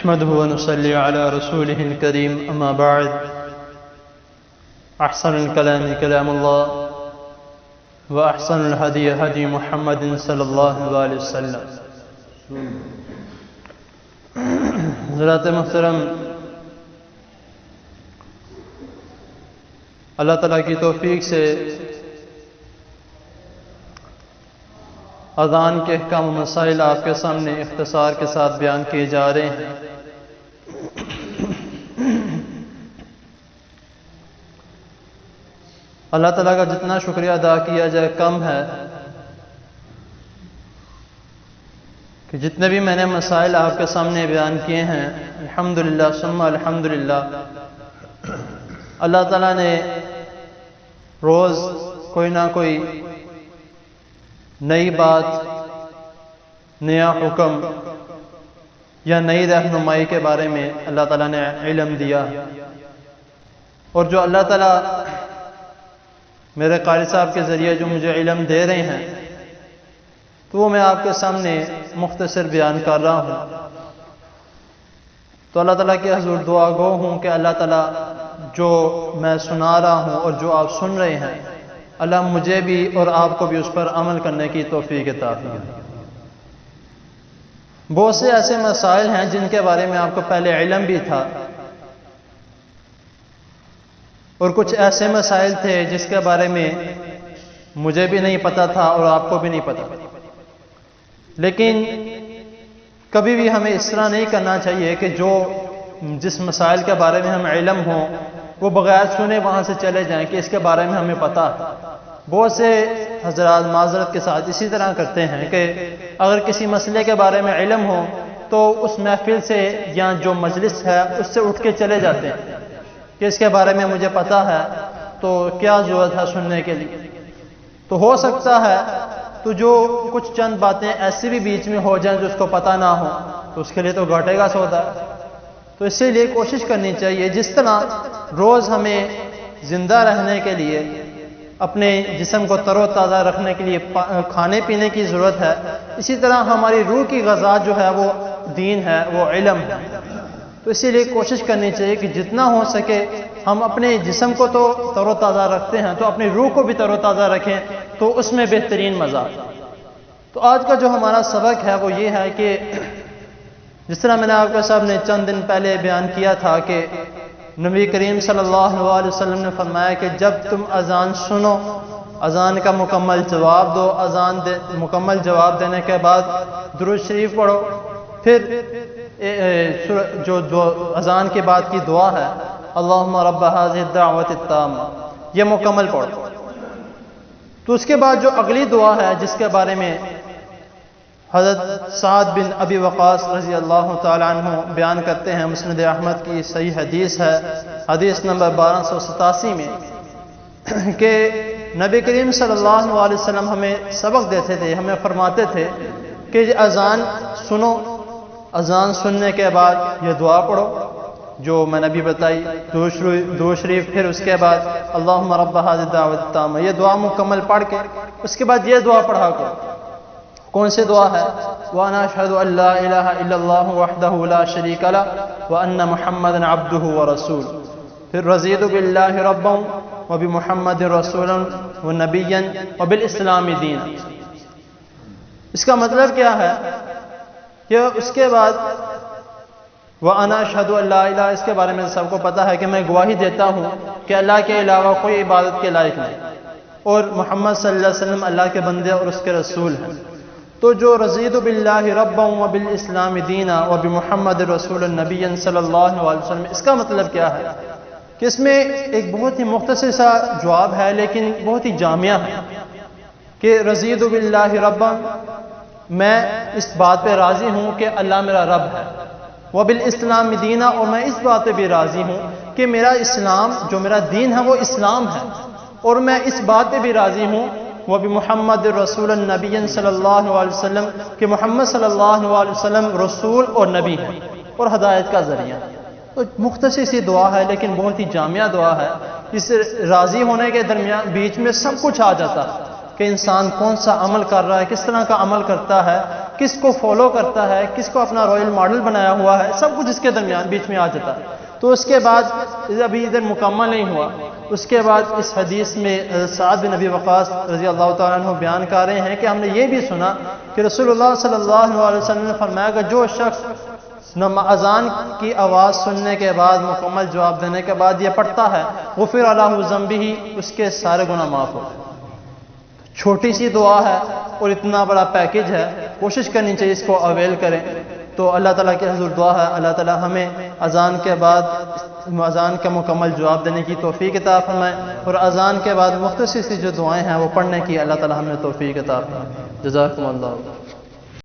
نحمده ونصلي على رسوله الكريم أما بعد أحسن الكلام كلام الله وأحسن الهدي هدي محمد صلى الله عليه وسلم. حضرات محترم، اللہ تعالیٰ کی توفیق سے اذان کے احکام و مسائل آپ کے سامنے اختصار کے ساتھ بیان کیے جا رہے ہیں. اللہ تعالیٰ کا جتنا شکریہ ادا کیا جائے کم ہے کہ جتنے بھی میں نے مسائل آپ کے سامنے بیان کیے ہیں، الحمدللہ ثم الحمدللہ، اللہ تعالیٰ نے روز کوئی نہ کوئی نئی بات، نیا حکم یا نئی رہنمائی کے بارے میں اللہ تعالیٰ نے علم دیا. اور جو اللہ تعالیٰ میرے قاری صاحب کے ذریعے جو مجھے علم دے رہے ہیں تو وہ میں آپ کے سامنے مختصر بیان کر رہا ہوں. تو اللہ تعالیٰ کے حضور دعا گو ہوں کہ اللہ تعالیٰ جو میں سنا رہا ہوں اور جو آپ سن رہے ہیں، اللہ مجھے بھی اور آپ کو بھی اس پر عمل کرنے کی توفیق عطا فرمائے. بہت سے ایسے مسائل ہیں جن کے بارے میں آپ کو پہلے علم بھی تھا، اور کچھ ایسے مسائل تھے جس کے بارے میں مجھے بھی نہیں پتا تھا اور آپ کو بھی نہیں پتا. لیکن کبھی بھی ہمیں اس طرح نہیں کرنا چاہیے کہ جس مسائل کے بارے میں ہم علم ہوں وہ بغیر سنے وہاں سے چلے جائیں کہ اس کے بارے میں ہمیں پتا ہے. بہت سے حضرات معذرت کے ساتھ اسی طرح کرتے ہیں کہ اگر کسی مسئلے کے بارے میں علم ہو تو اس محفل سے یا جو مجلس ہے اس سے اٹھ کے چلے جاتے ہیں کہ اس کے بارے میں مجھے پتا ہے تو کیا ضرورت ہے سننے کے لیے. تو ہو سکتا ہے تو جو کچھ چند باتیں ایسی بھی بیچ میں ہو جائیں جو اس کو پتا نہ ہو تو اس کے لیے تو گھاٹے کا سودا ہے. تو اسی لیے کوشش کرنی چاہیے جس طرح روز ہمیں زندہ رہنے کے لیے اپنے جسم کو تر و تازہ رکھنے کے لیے کھانے پینے کی ضرورت ہے، اسی طرح ہماری روح کی غذا جو ہے وہ دین ہے، وہ علم ہے. تو اسی لیے کوشش کرنی چاہیے کہ جتنا ہو سکے ہم اپنے جسم کو تو تر و تازہ رکھتے ہیں تو اپنی روح کو بھی تر و تازہ رکھیں تو اس میں بہترین مزہ. تو آج کا جو ہمارا سبق ہے وہ یہ ہے کہ جس طرح میں نے آپ کے سامنے چند دن پہلے بیان کیا تھا کہ نبی کریم صلی اللہ علیہ وسلم نے فرمایا کہ جب تم اذان سنو، اذان کا مکمل جواب دو، مکمل جواب دینے کے بعد درود شریف پڑھو، پھر جو اذان کے بعد کی دعا ہے اللہم رب ھذہ الدعوۃ التامہ، یہ مکمل پڑھو. تو اس کے بعد جو اگلی دعا ہے جس کے بارے میں حضرت سعد بن ابی وقاص رضی اللہ تعالی عنہ بیان کرتے ہیں، مسند احمد کی صحیح حدیث ہے، حدیث نمبر 1287 میں، کہ نبی کریم صلی اللہ علیہ وسلم ہمیں سبق دیتے تھے، ہمیں فرماتے تھے کہ اذان سنو، اذان سننے کے بعد یہ دعا پڑھو جو میں نے ابھی بتائی، درود شریف، پھر اس کے بعد اللہم رب ھذہ الدعوۃ التامہ، یہ دعا مکمل پڑھ کے اس کے بعد یہ دعا پڑھا کرو. کون سی دعا ہے؟ وَأَنَا أَشْهَدُ أَن لَّا إِلَٰهَ إِلَّا اللَّهُ وَحْدَهُ لَا شَرِيكَ لَهُ وَأَنَّ مُحَمَّدًا عَبْدُهُ وَرَسُولُهُ. پھر رَضِيتُ بِاللَّهِ رَبًّا وَبِمُحَمَّدٍ رَسُولًا وَنَبِيًّا وَبِالْإِسْلَامِ دِينًا. اس کا مطلب کیا ہے کہ اس کے بعد وَأَنَا أَشْهَدُ أَن لَّا إِلَٰهَ، اس کے بارے میں سب کو پتا ہے کہ میں گواہی دیتا ہوں کہ اللہ کے علاوہ کوئی عبادت کے لائق نہیں، اور محمد صلی اللہ علیہ وسلم اللہ کے بندے اور اس کے رسول ہیں. تو جو رضیت باللہ ربا وبالاسلام دینا وبمحمد رسول النبی صلی اللہ علیہ وسلم، اس کا مطلب کیا ہے کہ اس میں ایک بہت ہی مختصر سا جواب ہے لیکن بہت ہی جامع ہے کہ رضیت باللہ ربا، میں اس بات پہ راضی ہوں کہ اللہ میرا رب ہے، وبالاسلام دینا، اور میں اس بات پہ بھی راضی ہوں کہ میرا اسلام جو میرا دین ہے وہ اسلام ہے، اور میں اس بات پہ بھی راضی ہوں وبمحمد رسول النبی صلی اللہ علیہ وسلم کہ محمد صلی اللہ علیہ وسلم رسول اور نبی ہے اور ہدایت کا ذریعہ. تو مختصر سی دعا ہے لیکن بہت ہی جامع دعا ہے. اس راضی ہونے کے درمیان بیچ میں سب کچھ آ جاتا ہے کہ انسان کون سا عمل کر رہا ہے، کس طرح کا عمل کرتا ہے، کس کو فالو کرتا ہے، کس کو اپنا رائل ماڈل بنایا ہوا ہے، سب کچھ اس کے درمیان بیچ میں آ جاتا ہے۔ تو اس کے بعد ابھی ادھر مکمل نہیں ہوا، اس کے بعد اس حدیث میں سعد بن ابی وقاص رضی اللہ تعالیٰ عنہ بیان کر رہے ہیں کہ ہم نے یہ بھی سنا کہ رسول اللہ صلی اللہ علیہ وسلم نے فرمایا کہ جو شخص اذان کی آواز سننے کے بعد مکمل جواب دینے کے بعد یہ پڑھتا ہے، غفر له ذنبہ، اس کے سارے گناہ معاف ہو۔ چھوٹی سی دعا ہے اور اتنا بڑا پیکج ہے، کوشش کرنی چاہیے اس کو اویل کریں۔ تو اللہ تعالیٰ کے حضور دعا ہے اللہ تعالیٰ ہمیں اذان کے بعد اذان کا مکمل جواب دینے کی توفیق عطا فرمائے، اور اذان کے بعد مختصر سی جو دعائیں ہیں وہ پڑھنے کی اللہ تعالیٰ ہمیں توفیق عطا فرمائے۔ جزاکم اللہ۔